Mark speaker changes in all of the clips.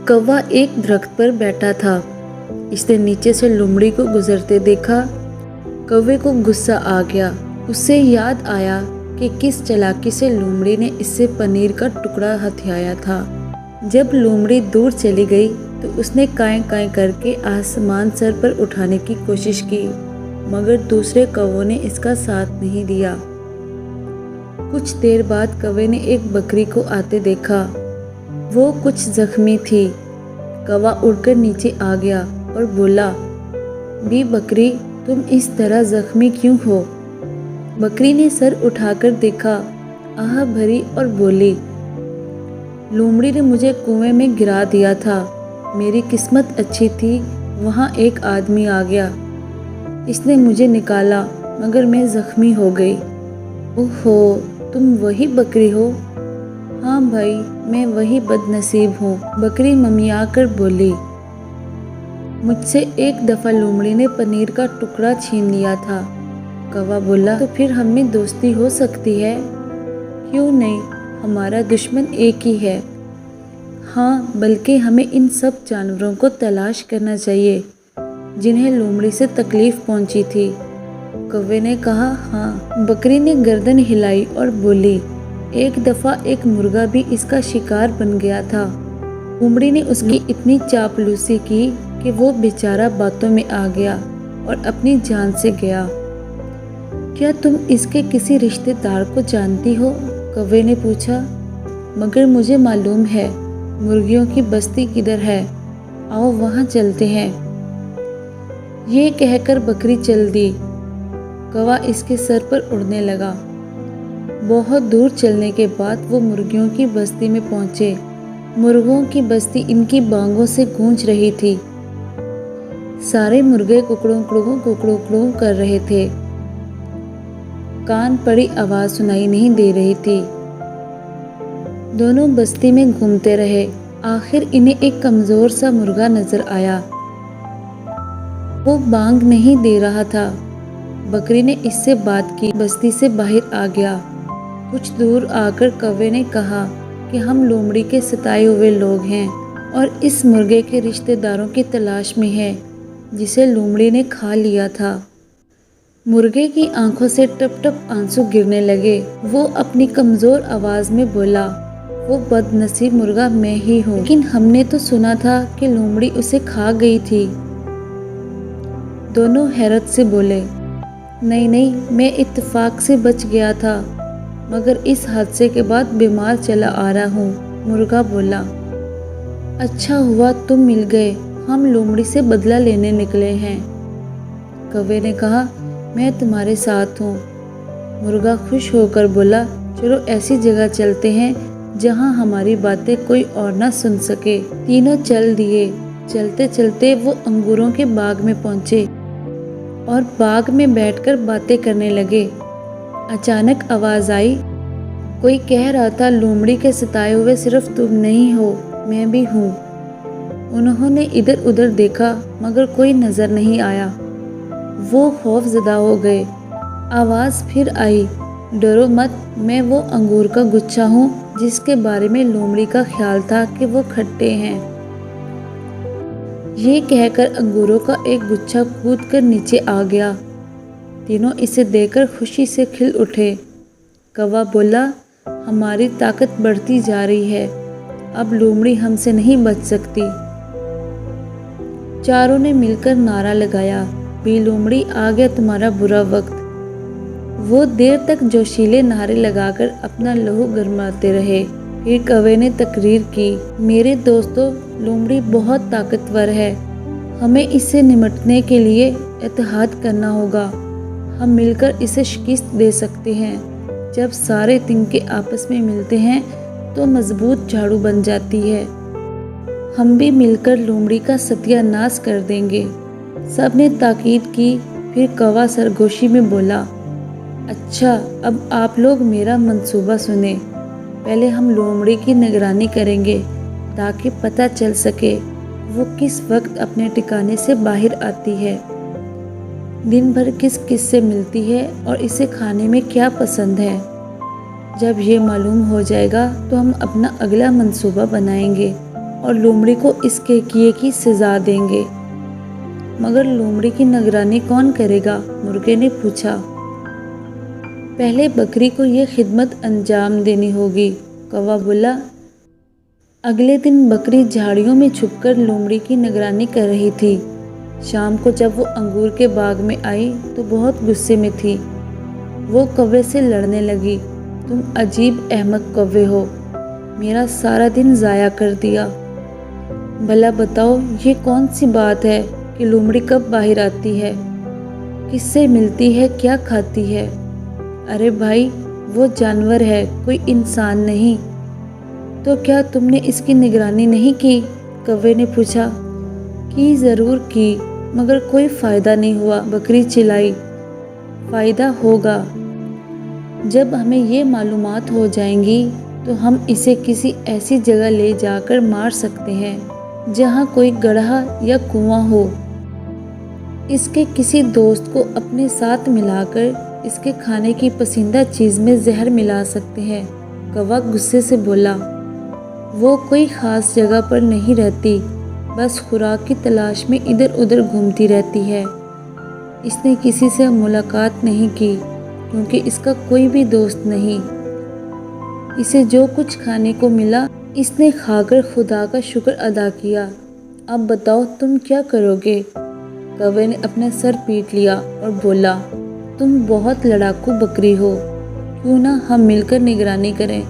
Speaker 1: कौवा एक दरख्त पर बैठा था। इसने नीचे से लोमड़ी को गुजरते देखा। कौवे को गुस्सा आ गया। उसे याद आया कि किस चालाकी से लोमड़ी ने इससे पनीर का टुकड़ा हथियाया था। जब लोमड़ी दूर चली गई तो उसने काएं काएं करके आसमान सर पर उठाने की कोशिश की, मगर दूसरे कौवों ने इसका साथ नहीं दिया। कुछ देर बाद कौवे ने एक बकरी को आते देखा। वो कुछ जख्मी थी। कौवा उड़कर नीचे आ गया और बोला, बी बकरी, तुम इस तरह जख्मी क्यों हो? बकरी ने सर उठाकर देखा, आह भरी और बोली, लोमड़ी ने मुझे कुएं में गिरा दिया था। मेरी किस्मत अच्छी थी, वहाँ एक आदमी आ गया। इसने मुझे निकाला, मगर मैं जख्मी हो गई। ओहो, तुम वही बकरी हो? हाँ भाई, मैं वही बदनसीब हूँ, बकरी ममिया कर बोली। मुझसे एक दफ़ा लोमड़ी ने पनीर का टुकड़ा छीन लिया था। कौवा बोला, तो फिर हम में दोस्ती हो सकती है? क्यों नहीं, हमारा दुश्मन एक ही है। हाँ, बल्कि हमें इन सब जानवरों को तलाश करना चाहिए जिन्हें लोमड़ी से तकलीफ पहुंची थी। कौवे ने कहा, हाँ। बकरी ने गर्दन हिलाई और बोली, एक दफ़ा एक मुर्गा भी इसका शिकार बन गया था। लोमड़ी ने उसकी इतनी चापलूसी की कि वो बेचारा बातों में आ गया और अपनी जान से गया। क्या तुम इसके किसी रिश्तेदार को जानती हो? कौवे ने पूछा। मगर मुझे मालूम है मुर्गियों की बस्ती किधर है, आओ वहाँ चलते हैं। ये कहकर बकरी चल दी। कौवा इसके सर पर उड़ने लगा। बहुत दूर चलने के बाद वो मुर्गियों की बस्ती में पहुँचे। मुर्गों की बस्ती इनकी बांगों से गूंज रही थी। सारे मुर्गे कुकड़ों कुकड़ों कुकड़ों कुकड़ों कर रहे थे। कान पड़ी आवाज़ सुनाई नहीं दे रही थी। दोनों बस्ती में घूमते रहे। आखिर इन्हें एक कमज़ोर सा मुर्गा नजर आया। वो बांग नहीं दे रहा था। बकरी ने इससे बात की, बस्ती से बाहर आ गया। कुछ दूर आकर कौवे ने कहा कि हम लोमड़ी के सताए हुए लोग हैं और इस मुर्गे के रिश्तेदारों की तलाश में हैं जिसे लोमड़ी ने खा लिया था। मुर्गे की आंखों से टप टप आंसू गिरने लगे। वो अपनी कमज़ोर आवाज़ में बोला, वो बदनसीब मुर्गा मैं ही हूँ, लेकिन हमने तो सुना था कि लोमड़ी उसे खा गई थी। दोनों हैरत से बोले, नहीं नहीं, मैं इत्तेफाक से बच गया था, मगर इस हादसे के बाद बीमार चला आ रहा हूँ। मुर्गा बोला, अच्छा हुआ तुम मिल गए, हम लोमड़ी से बदला लेने निकले हैं। कौवे ने कहा, मैं तुम्हारे साथ हूँ। मुर्गा खुश होकर बोला, चलो ऐसी जगह चलते हैं जहाँ हमारी बातें कोई और ना सुन सके। तीनों चल दिए। चलते चलते वो अंगूरों के बाग में पहुँचे और बाग में बैठकर बातें करने लगे। अचानक आवाज़ आई, कोई कह रहा था, लोमड़ी के सताए हुए सिर्फ तुम नहीं हो, मैं भी हूँ। उन्होंने इधर उधर देखा, मगर कोई नज़र नहीं आया। वो खौफजदा हो गए। आवाज़ फिर आई, डरो मत, मैं वो अंगूर का गुच्छा हूँ जिसके बारे में लोमड़ी का ख्याल था कि वो खट्टे हैं। ये कहकर अंगूरों का एक गुच्छा कूदकर नीचे आ गया। तीनों इसे देखकर खुशी से खिल उठे। कौवा बोला, हमारी ताकत बढ़ती जा रही है, अब लोमड़ी हमसे नहीं बच सकती। चारों ने मिलकर नारा लगाया, बी लोमड़ी, आ गया तुम्हारा बुरा वक्त। वो देर तक जोशीले नारे लगाकर अपना लहू गरमाते रहे। फिर कौवे ने तकरीर की, मेरे दोस्तों, लोमड़ी बहुत ताकतवर है। हमें इससे निपटने के लिए इत्तेहाद करना होगा। हम मिलकर इसे शिकस्त दे सकते हैं। जब सारे तिनके आपस में मिलते हैं तो मजबूत झाड़ू बन जाती है। हम भी मिलकर लोमड़ी का सत्यानाश कर देंगे। सब ने ताकीद की। फिर कौवा सरगोशी में बोला, अच्छा, अब आप लोग मेरा मंसूबा सुने। पहले हम लोमड़ी की निगरानी करेंगे ताकि पता चल सके वो किस वक्त अपने ठिकाने से बाहर आती है, दिन भर किस किस से मिलती है और इसे खाने में क्या पसंद है। जब ये मालूम हो जाएगा तो हम अपना अगला मंसूबा बनाएंगे। और लोमड़ी को इसके किए की सज़ा देंगे। मगर लोमड़ी की निगरानी कौन करेगा? मुर्गे ने पूछा। पहले बकरी को यह खिदमत अंजाम देनी होगी, कौवा बोला। अगले दिन बकरी झाड़ियों में छुपकर लोमड़ी की निगरानी कर रही थी। शाम को जब वो अंगूर के बाग में आई तो बहुत गुस्से में थी। वो कौवे से लड़ने लगी। तुम अजीब अहमक कौवे हो, मेरा सारा दिन ज़ाया कर दिया। भला बताओ, ये कौन सी बात है कि लोमड़ी कब बाहर आती है, किससे मिलती है, क्या खाती है? अरे भाई, वो जानवर है, कोई इंसान नहीं। तो क्या तुमने इसकी निगरानी नहीं की? कौवे ने पूछा। की ज़रूर की, मगर कोई फ़ायदा नहीं हुआ, बकरी चिल्लाई। फ़ायदा होगा। जब हमें ये मालूमात हो जाएंगी तो हम इसे किसी ऐसी जगह ले जाकर मार सकते हैं जहाँ कोई गड्ढा या कुआं हो। इसके किसी दोस्त को अपने साथ मिलाकर इसके खाने की पसंदीदा चीज़ में जहर मिला सकते हैं। कौवा गुस्से से बोला। वो कोई ख़ास जगह पर नहीं रहती, बस खुराक की तलाश में इधर उधर घूमती रहती है। इसने किसी से मुलाकात नहीं की क्योंकि इसका कोई भी दोस्त नहीं। इसे जो कुछ खाने को मिला इसने खाकर खुदा का शुक्र अदा किया। अब बताओ तुम क्या करोगे? कौवे ने अपना सर पीट लिया और बोला, तुम बहुत लड़ाकू बकरी हो, क्यों ना हम मिलकर निगरानी करें?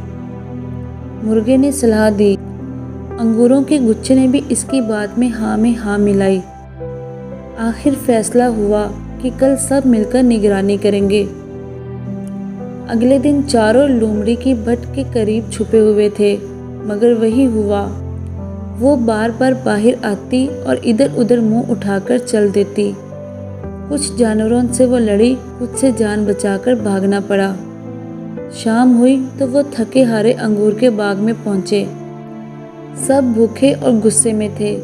Speaker 1: मुर्गे ने सलाह दी। अंगूरों के गुच्छे ने भी इसकी बात में हाँ मिलाई। आखिर फैसला हुआ कि कल सब मिलकर निगरानी करेंगे। अगले दिन चारों लोमड़ी की भट्ट के करीब छुपे हुए थे, मगर वही हुआ। वो बार बार बाहर आती और इधर उधर मुंह उठाकर चल देती। कुछ जानवरों से वो लड़ी, कुछ से जान बचाकर भागना पड़ा। शाम हुई तो वो थके हारे अंगूर के बाग में पहुंचे। सब भूखे और गुस्से में थे।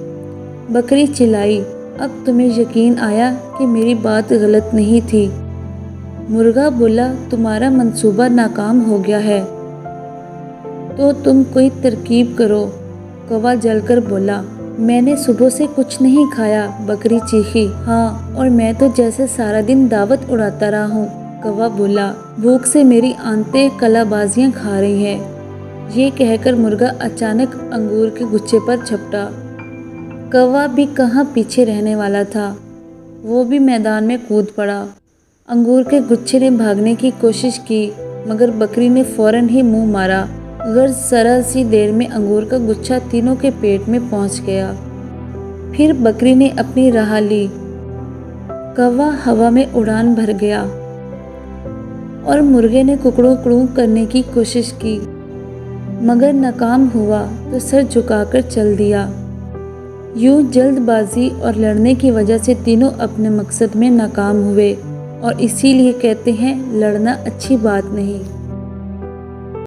Speaker 1: बकरी चिल्लाई, अब तुम्हें यकीन आया कि मेरी बात गलत नहीं थी। मुर्गा बोला, तुम्हारा मंसूबा नाकाम हो गया है, तो तुम कोई तरकीब करो। कौवा जलकर बोला, मैंने सुबह से कुछ नहीं खाया। बकरी चीखी। हाँ, और मैं तो जैसे सारा दिन दावत उड़ाता रहा हूँ। कौवा बोला, भूख से मेरी आंतें कलाबाजियाँ खा रही हैं। ये कहकर मुर्गा अचानक अंगूर के गुच्छे पर झपटा। कौवा भी कहाँ पीछे रहने वाला था, वो भी मैदान में कूद पड़ा। अंगूर के गुच्छे ने भागने की कोशिश की, मगर बकरी ने फौरन ही मुंह मारा। गर्ज जरा सी देर में अंगूर का गुच्छा तीनों के पेट में पहुंच गया। फिर बकरी ने अपनी राह ली। कौवा हवा में उड़ान भर गया और मुर्गे ने कुकड़ू कुकड़ू करने की कोशिश की, मगर नाकाम हुआ तो सर झुकाकर चल दिया। यूं जल्दबाजी और लड़ने की वजह से तीनों अपने मकसद में नाकाम हुए, और इसीलिए कहते हैं लड़ना अच्छी बात नहीं।